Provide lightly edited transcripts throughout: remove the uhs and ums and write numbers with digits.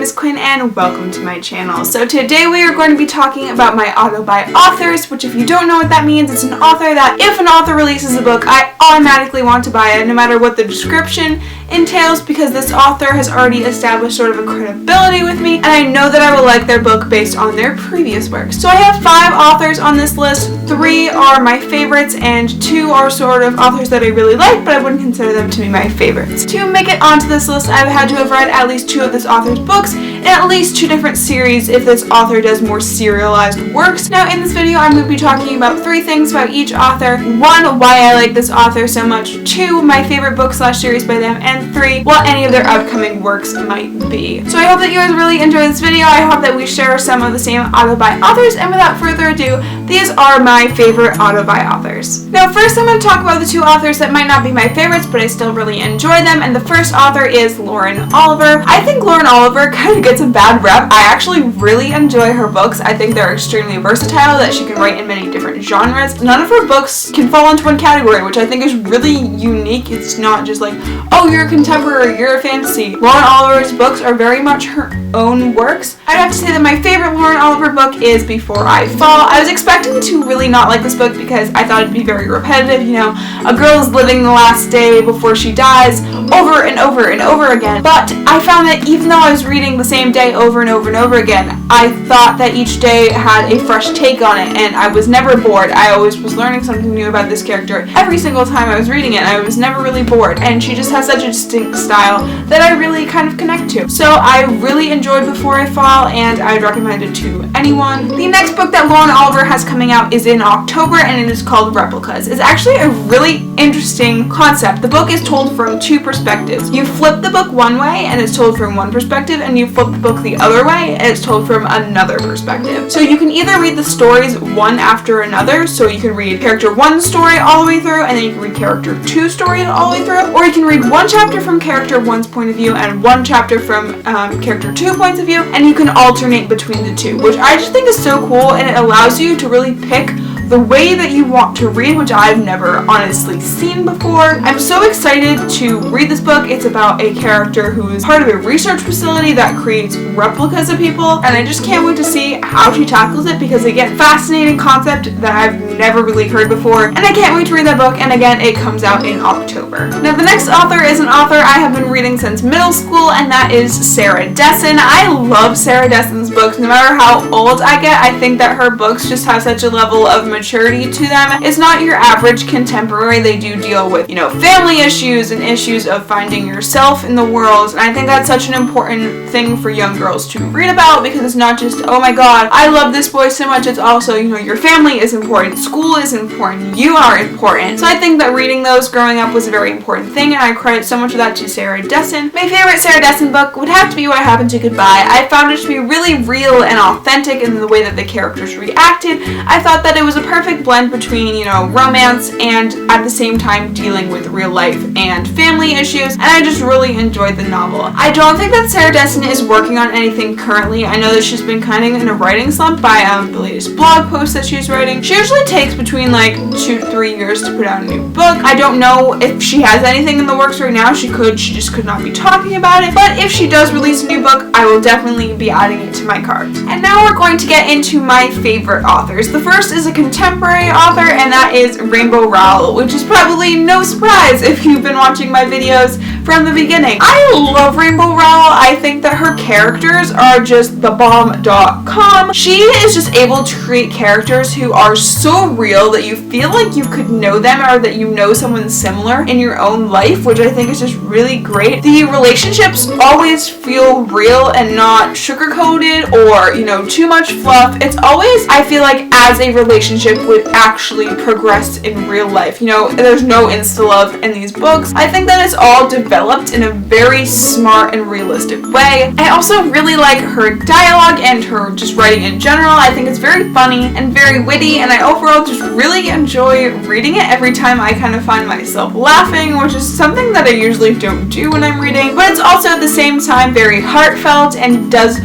is Quinn and welcome to my channel. So today we are going to be talking about my auto-buy authors, which if you don't know what that means, it's an author that if an author releases a book, I automatically want to buy it no matter what the description entails, because this author has already established sort of a credibility with me and I know that I will like their book based on their previous works. So I have 5 authors on this list. 3 are my favorites and 2 are sort of authors that I really like, but I wouldn't consider them to be my favorites. To make it onto this list, I've had to have read at least 2 of this author's books and at least 2 different series if this author does more serialized works. Now in this video I'm going to be talking about 3 things about each author. 1, why I like this author so much. 2, my favorite book/series by them. And 3, what any of their upcoming works might be. So I hope that you guys really enjoy this video. I hope that we share some of the same auto-buy authors, and without further ado, these are my favorite auto-buy authors. Now first I'm going to talk about the 2 authors that might not be my favorites, but I still really enjoy them, and the first author is Lauren Oliver. I think Lauren Oliver kind of gets a bad rep. I actually really enjoy her books. I think they're extremely versatile, that she can write in many different genres. None of her books can fall into one category, which I think is really unique. It's not just like, oh, you're a contemporary, you're a fantasy. Lauren Oliver's books are very much her own works. I'd have to say that my favorite Lauren Oliver book is Before I Fall. I was expecting to really not like this book because I thought it'd be very repetitive. You know, a girl is living the last day before she dies over and over and over again. But I found that even though I was reading the same day over and over and over again, I thought that each day had a fresh take on it and I was never bored. I always was learning something new about this character every single time I was reading it. I was never really bored, and she just has such a distinct style that I really kind of connect to. So I really enjoyed Before I Fall and I'd recommend it to anyone. The next book that Lauren Oliver has coming out is in October and it is called Replicas. It's actually a really interesting concept. The book is told from 2 perspectives. You flip the book one way and it's told from one perspective, and you flip the book the other way and it's told from another perspective. So you can either read the stories one after another, so you can read character 1's story all the way through and then you can read character 2's story all the way through, or you can read one chapter from character 1's point of view and one chapter from character 2's points of view, and you can alternate between the 2, which I just think is so cool, and it allows you to really pick the way that you want to read, which I've never honestly seen before. I'm so excited to read this book. It's about a character who is part of a research facility that creates replicas of people, and I just can't wait to see how she tackles it, because again, fascinating concept that I've never really heard before, and I can't wait to read that book, and again, it comes out in October. Now the next author is an author I have been reading since middle school, and that is Sarah Dessen. I love Sarah Dessen's books. No matter how old I get, I think that her books just have such a level of maturity to them. It's not your average contemporary. They do deal with, family issues and issues of finding yourself in the world, and I think that's such an important thing for young girls to read about, because it's not just, oh my god, I love this boy so much. It's also, your family is important, school is important, you are important. So I think that reading those growing up was a very important thing, and I credit so much of that to Sarah Dessen. My favorite Sarah Dessen book would have to be What Happened to Goodbye. I found it to be really real and authentic in the way that the characters reacted. I thought that it was a perfect blend between, romance and at the same time dealing with real life and family issues, and I just really enjoyed the novel. I don't think that Sarah Dessen is working on anything currently. I know that she's been kind of in a writing slump by the latest blog post that she's writing. She usually takes between 2 to 3 years to put out a new book. I don't know if she has anything in the works right now. She just could not be talking about it, but if she does release a new book, I will definitely be adding it to my cart. And now we're going to get into my favorite authors. The first is a contemporary author, and that is Rainbow Rowell, which is probably no surprise if you've been watching my videos from the beginning. I love Rainbow Rowell. I think that her characters are just the bomb.com. She is just able to create characters who are so real that you feel like you could know them, or that you know someone similar in your own life, which I think is just really great. The relationships always feel real and not sugar-coated or, too much fluff. It's always, I feel like, as a relationship would actually progress in real life. There's no insta-love in these books. I think that it's all developed in a very smart and realistic way. I also really like her dialogue and her just writing in general. I think it's very funny and very witty, and I overall just really enjoy reading it. Every time I kind of find myself laughing, which is something that I usually don't do when I'm reading, but it's also at the same time very heartfelt and does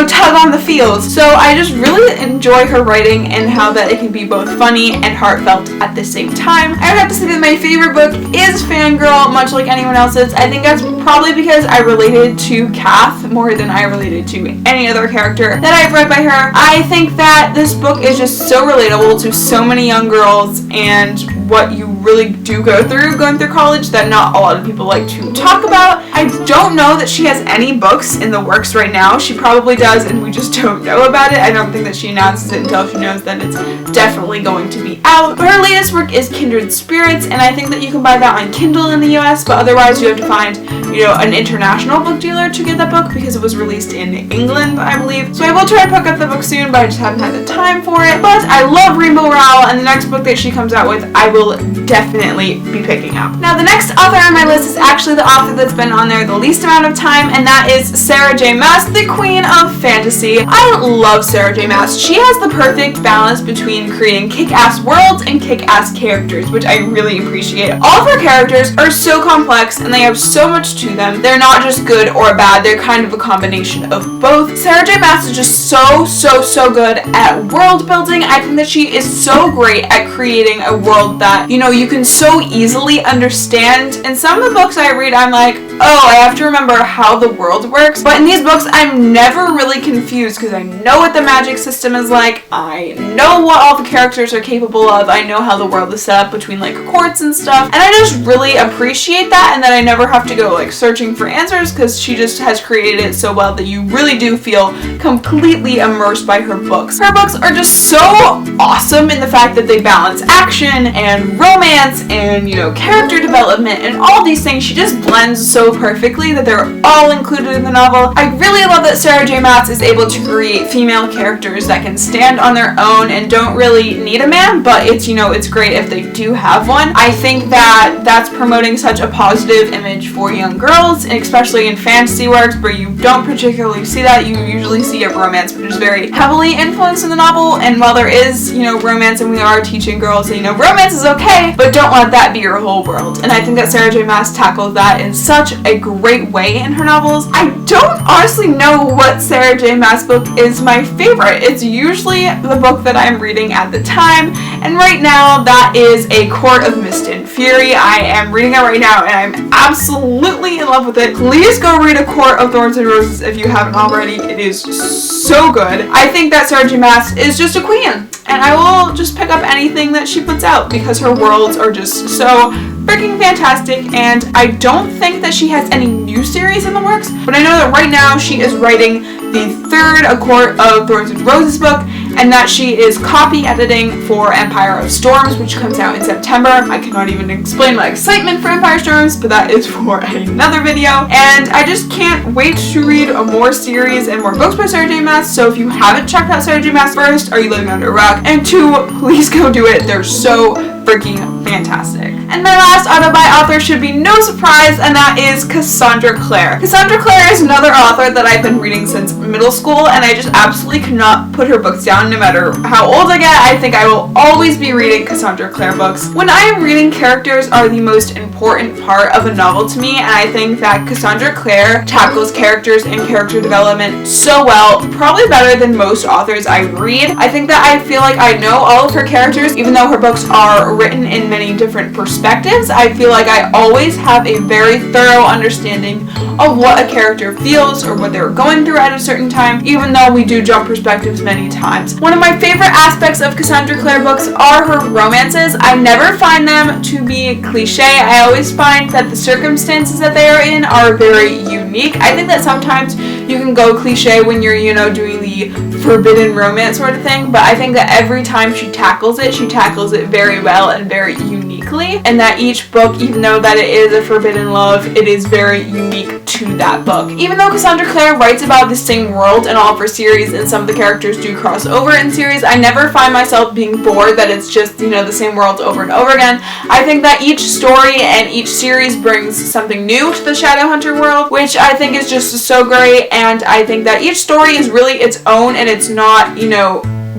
tug on the feels. So I just really enjoy her writing and how that it can be both funny and heartfelt at the same time. I would have to say that my favorite book is Fangirl, much like anyone else's. I think that's probably because I related to Kath more than I related to any other character that I've read by her. I think that this book is just so relatable to so many young girls and what you really do go through going through college that not a lot of people like to talk about. I don't know that she has any books in the works right now. She probably does and we just don't know about it. I don't think that she announces it until she knows that it's definitely going to be out. But her latest work is Kindred Spirits, and I think that you can buy that on Kindle in the US, but otherwise you have to find, an international book dealer to get that book because it was released in England, I believe. So I will try to pick up the book soon, but I just haven't had the time for it. But I love Rainbow Rowell, and the next book that she comes out with, I will definitely be picking up. Now, the next author on my list is actually the author that's been on there the least amount of time, and that is Sarah J Maas, the queen of fantasy. I love Sarah J Maas. She has the perfect balance between creating kick-ass worlds and kick-ass characters, which I really appreciate. All of her characters are so complex, and they have so much to them. They're not just good or bad, they're kind of a combination of both. Sarah J Maas is just so good at world building. I think that she is so great at creating a world that, you can so easily understand. In some of the books I read, I'm like, oh, I have to remember how the world works. But in these books, I'm never really confused because I know what the magic system is like. I know what all the characters are capable of. I know how the world is set up between courts and stuff. And I just really appreciate that, and that I never have to go searching for answers because she just has created it so well that you really do feel completely immersed by her books. Her books are just so awesome in the fact that they balance action and romance and, character development and all these things. She just blends so perfectly that they're all included in the novel. I really love that Sarah J Maas is able to create female characters that can stand on their own and don't really need a man, but it's great if they do have one. I think that that's promoting such a positive image for young girls, and especially in fantasy works where you don't particularly see that. You usually see a romance, which is very heavily influenced in the novel, and while there is, romance, and we are teaching girls that, romance is okay, but don't let that be your whole world. And I think that Sarah J Maas tackles that in such a great way in her novels. I don't honestly know what Sarah J Maas book is my favorite. It's usually the book that I'm reading at the time, and right now that is A Court of Mist and Fury. I am reading it right now and I'm absolutely in love with it. Please go read A Court of Thorns and Roses if you haven't already. It is so good. I think that Sarah J Maas is just a queen, and I will just pick up anything that she puts out because her worlds are just so freaking fantastic. And I don't think that she has any new series in the works, but I know that right now she is writing the third A Court of Thorns and Roses book, and that she is copy editing for Empire of Storms, which comes out in September. I cannot even explain my excitement for Empire Storms, but that is for another video. And I just can't wait to read more series and more books by Sarah J Maas. So if you haven't checked out Sarah J Maas, first, are you living under a rock? And two, please go do it. They're so freaking fantastic. And my last auto-buy author should be no surprise, and that is Cassandra Clare. Cassandra Clare is another author that I've been reading since middle school, and I just absolutely cannot put her books down no matter how old I get. I think I will always be reading Cassandra Clare books. When I am reading, characters are the most important part of a novel to me, and I think that Cassandra Clare tackles characters and character development so well, probably better than most authors I read. I think that I feel like I know all of her characters, even though her books are written in many different perspectives. I feel like I always have a very thorough understanding of what a character feels or what they're going through at a certain time, even though we do jump perspectives many times. One of my favorite aspects of Cassandra Clare books are her romances. I never find them to be cliche. I always find that the circumstances that they are in are very unique. I think that sometimes you can go cliche when you're, doing the forbidden romance sort of thing, but I think that every time she tackles it very well and very uniquely, and that each book, even though that it is a forbidden love, it is very unique to that book. Even though Cassandra Clare writes about the same world in all of her series, and some of the characters do cross over in series, I never find myself being bored that it's just, the same world over and over again. I think that each story and each series brings something new to the Shadowhunter world, which I think is just so great, and I think that each story is really its own, and it's not,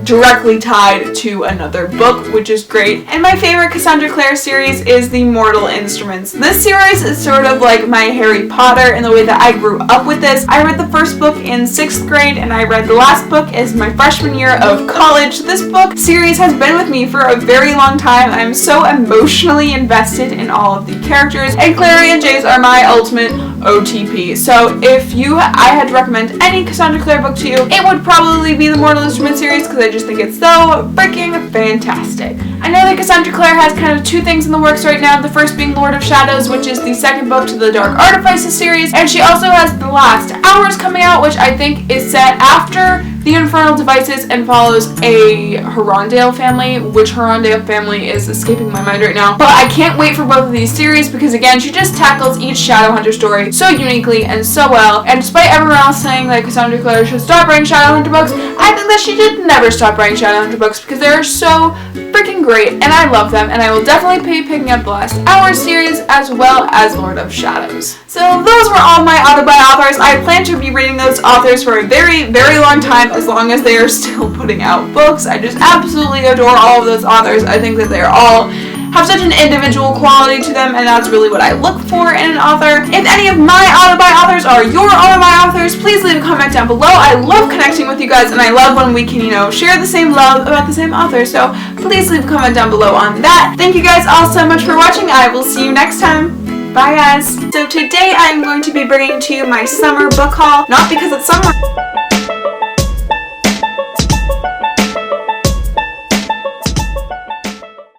directly tied to another book, which is great. And my favorite Cassandra Clare series is the Mortal Instruments. This series is sort of like my Harry Potter in the way that I grew up with this. I read the first book in 6th grade and I read the last book as my freshman year of college. This book series has been with me for a very long time. I'm so emotionally invested in all of the characters, and Clary and Jace are my ultimate OTP. So if I had to recommend any Cassandra Clare book to you, it would probably be the Mortal Instruments series because I just think it's so freaking fantastic. I know that Cassandra Clare has kind of 2 things in the works right now, the first being Lord of Shadows, which is the 2nd book to the Dark Artifices series, and she also has The Last Hours coming out, which I think is set after the Infernal Devices and follows a Herondale family, which Herondale family is escaping my mind right now. But I can't wait for both of these series because, again, she just tackles each Shadowhunter story so uniquely and so well. And despite everyone else saying that Cassandra Clare should stop writing Shadowhunter books, I think that she should never stop writing Shadowhunter books because they are so freaking great and I love them, and I will definitely be picking up the Last Hour series as well as Lord of Shadows. So those were all my auto-buy authors. I plan to be reading those authors for a very, very long time, as long as they are still putting out books. I just absolutely adore all of those authors. I think that they all have such an individual quality to them, and that's really what I look for in an author. If any of my auto-buy authors are your auto-buy authors, please leave a comment down below. I love connecting with you guys, and I love when we can, share the same love about the same author, so please leave a comment down below on that. Thank you guys all so much for watching. I will see you next time. Bye guys. So today I'm going to be bringing to you my summer book haul, not because it's summer.